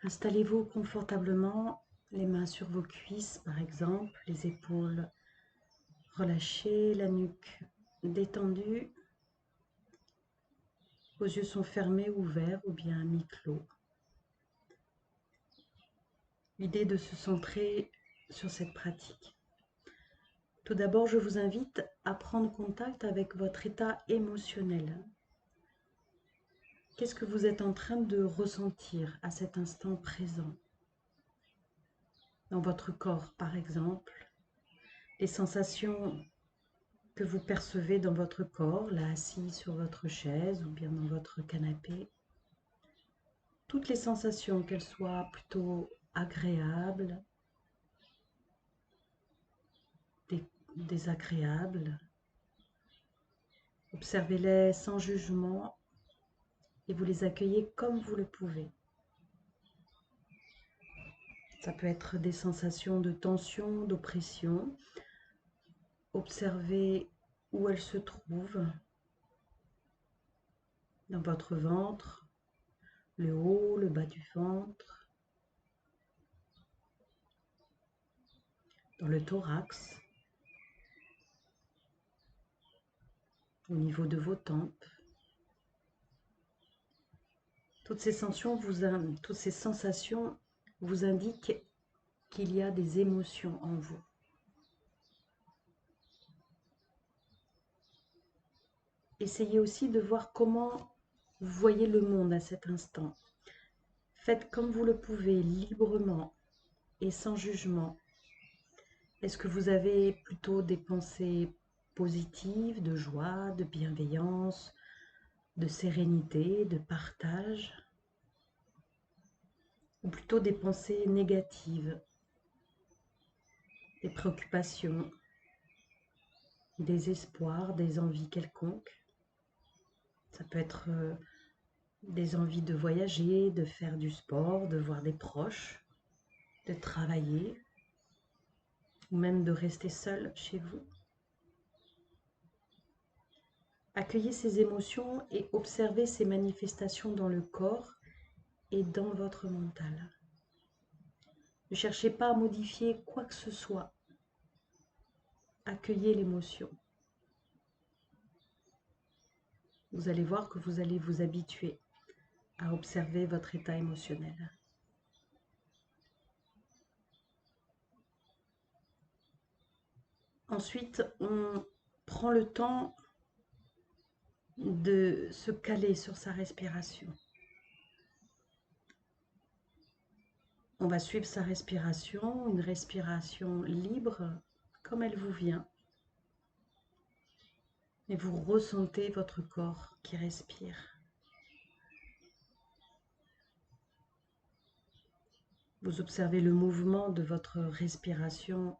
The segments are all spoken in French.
Installez-vous confortablement, les mains sur vos cuisses par exemple, les épaules relâchées, la nuque détendue. Vos yeux sont fermés, ouverts ou bien mi-clos. L'idée de se centrer sur cette pratique. Tout d'abord, je vous invite à prendre contact avec votre état émotionnel. Qu'est-ce que vous êtes en train de ressentir à cet instant présent? Dans votre corps, par exemple, les sensations que vous percevez dans votre corps, là assis sur votre chaise ou bien dans votre canapé. Toutes les sensations, qu'elles soient plutôt agréables, désagréables, observez-les sans jugement et vous les accueillez comme vous le pouvez. Ça peut être des sensations de tension, d'oppression. Observez où elles se trouvent, dans votre ventre, le haut, le bas du ventre, dans le thorax, au niveau de vos tempes. Toutes ces sensations vous indiquent qu'il y a des émotions en vous. Essayez aussi de voir comment vous voyez le monde à cet instant. Faites comme vous le pouvez, librement et sans jugement. Est-ce que vous avez plutôt des pensées positives, de joie, de bienveillance, de sérénité, de partage, ou plutôt des pensées négatives, des préoccupations, des espoirs, des envies quelconques? Ça peut être des envies de voyager, de faire du sport, de voir des proches, de travailler, ou même de rester seul chez vous. Accueillez ces émotions et observez ces manifestations dans le corps et dans votre mental. Ne cherchez pas à modifier quoi que ce soit. Accueillez l'émotion. Vous allez voir que vous allez vous habituer à observer votre état émotionnel. Ensuite, on prend le temps de se caler sur sa respiration. On va suivre sa respiration, une respiration libre comme elle vous vient. Et vous ressentez votre corps qui respire. Vous observez le mouvement de votre respiration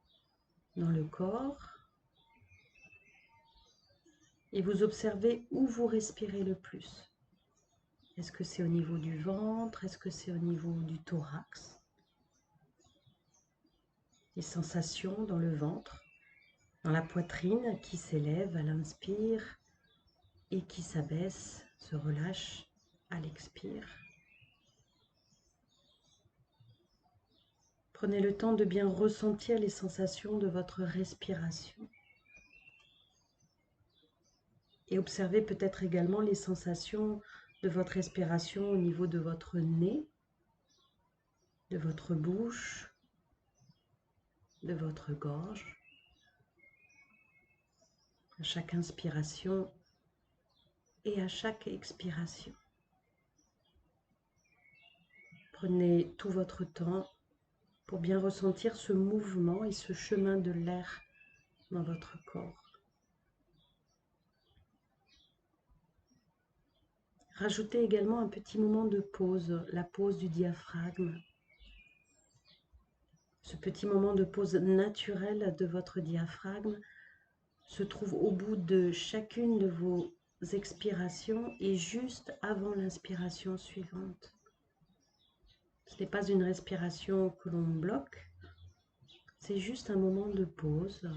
dans le corps. Et vous observez où vous respirez le plus. Est-ce que c'est au niveau du ventre? Est-ce que c'est au niveau du thorax? Les sensations dans le ventre, dans la poitrine qui s'élève à l'inspire et qui s'abaisse, se relâche à l'expire. Prenez le temps de bien ressentir les sensations de votre respiration. Et observez peut-être également les sensations de votre respiration au niveau de votre nez, de votre bouche, de votre gorge. À chaque inspiration et à chaque expiration. Prenez tout votre temps pour bien ressentir ce mouvement et ce chemin de l'air dans votre corps. Rajoutez également un petit moment de pause, la pause du diaphragme. Ce petit moment de pause naturelle de votre diaphragme se trouve au bout de chacune de vos expirations et juste avant l'inspiration suivante. Ce n'est pas une respiration que l'on bloque, c'est juste un moment de pause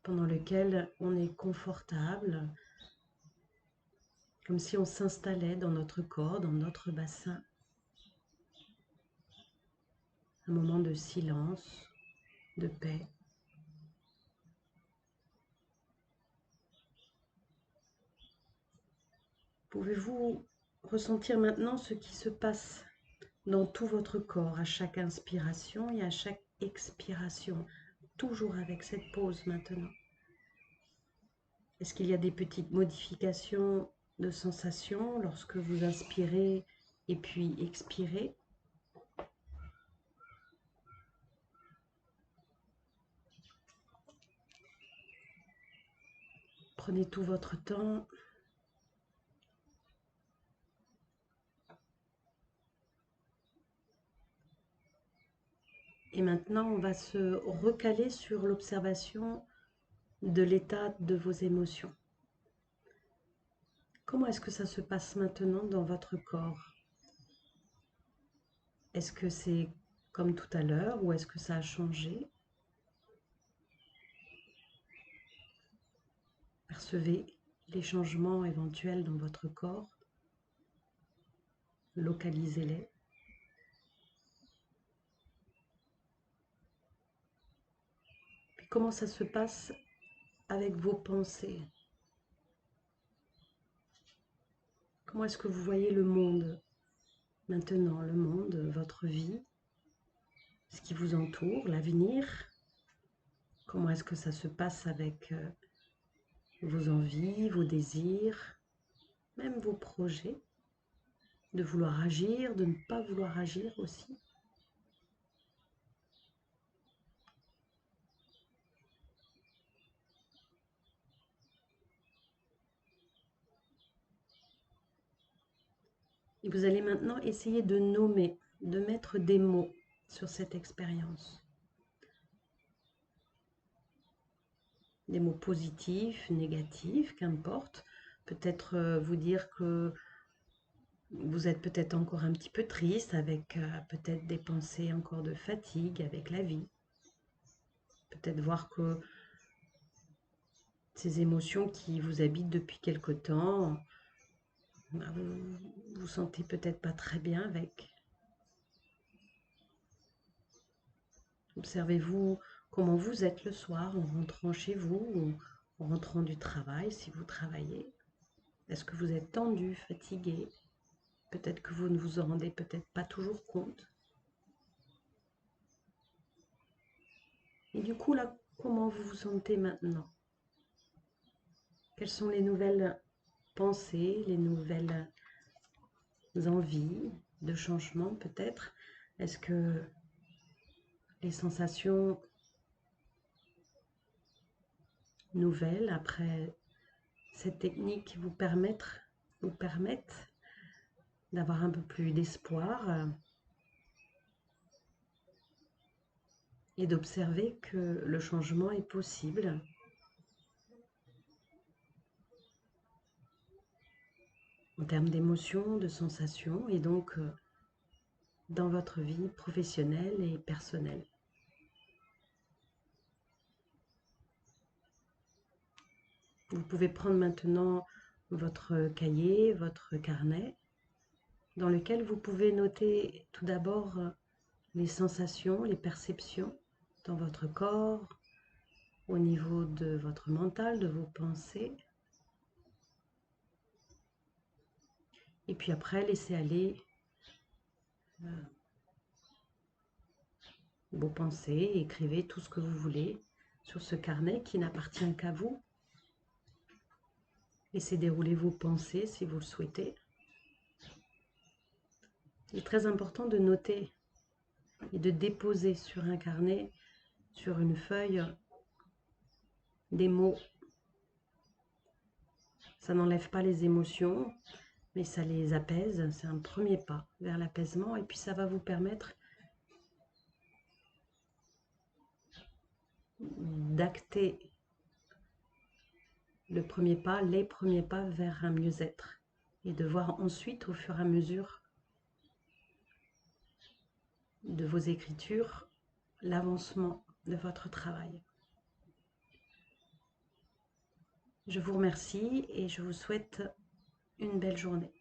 pendant lequel on est confortable comme si on s'installait dans notre corps, dans notre bassin. Un moment de silence, de paix. Pouvez-vous ressentir maintenant ce qui se passe dans tout votre corps, à chaque inspiration et à chaque expiration, toujours avec cette pause maintenant? Est-ce qu'il y a des petites modifications de sensations lorsque vous inspirez et puis expirez? Prenez tout votre temps. Et maintenant, on va se recaler sur l'observation de l'état de vos émotions. Comment est-ce que ça se passe maintenant dans votre corps? Est-ce que c'est comme tout à l'heure ou est-ce que ça a changé? Percevez les changements éventuels dans votre corps. Localisez-les. Puis comment ça se passe avec vos pensées? Comment est-ce que vous voyez le monde maintenant, le monde, votre vie, ce qui vous entoure, l'avenir? Comment est-ce que ça se passe avec vos envies, vos désirs, même vos projets, de vouloir agir, de ne pas vouloir agir aussi? Et vous allez maintenant essayer de nommer, de mettre des mots sur cette expérience. Des mots positifs, négatifs, qu'importe. Peut-être vous dire que vous êtes peut-être encore un petit peu triste, avec peut-être des pensées encore de fatigue avec la vie. Peut-être voir que ces émotions qui vous habitent depuis quelque temps, vous vous sentez peut-être pas très bien avec. Observez-vous comment vous êtes le soir en rentrant chez vous ou en rentrant du travail si vous travaillez. Est-ce que vous êtes tendu, fatigué? Peut-être que vous ne vous en rendez peut-être pas toujours compte. Et du coup, là, comment vous vous sentez maintenant? Quelles sont les nouvelles pensées, les nouvelles envies de changement peut-être? Est-ce que les sensations nouvelles après cette technique vous permettent d'avoir un peu plus d'espoir et d'observer que le changement est possible? En termes d'émotions, de sensations et donc dans votre vie professionnelle et personnelle. Vous pouvez prendre maintenant votre cahier, votre carnet, dans lequel vous pouvez noter tout d'abord les sensations, les perceptions dans votre corps, au niveau de votre mental, de vos pensées. Et puis après, laissez aller vos pensées, écrivez tout ce que vous voulez sur ce carnet qui n'appartient qu'à vous. Laissez dérouler vos pensées si vous le souhaitez. Il est très important de noter et de déposer sur un carnet, sur une feuille, des mots. Ça n'enlève pas les émotions, mais ça les apaise. C'est un premier pas vers l'apaisement et puis ça va vous permettre d'acter le premier pas, les premiers pas vers un mieux-être et de voir ensuite au fur et à mesure de vos écritures l'avancement de votre travail. Je vous remercie et je vous souhaite une belle journée.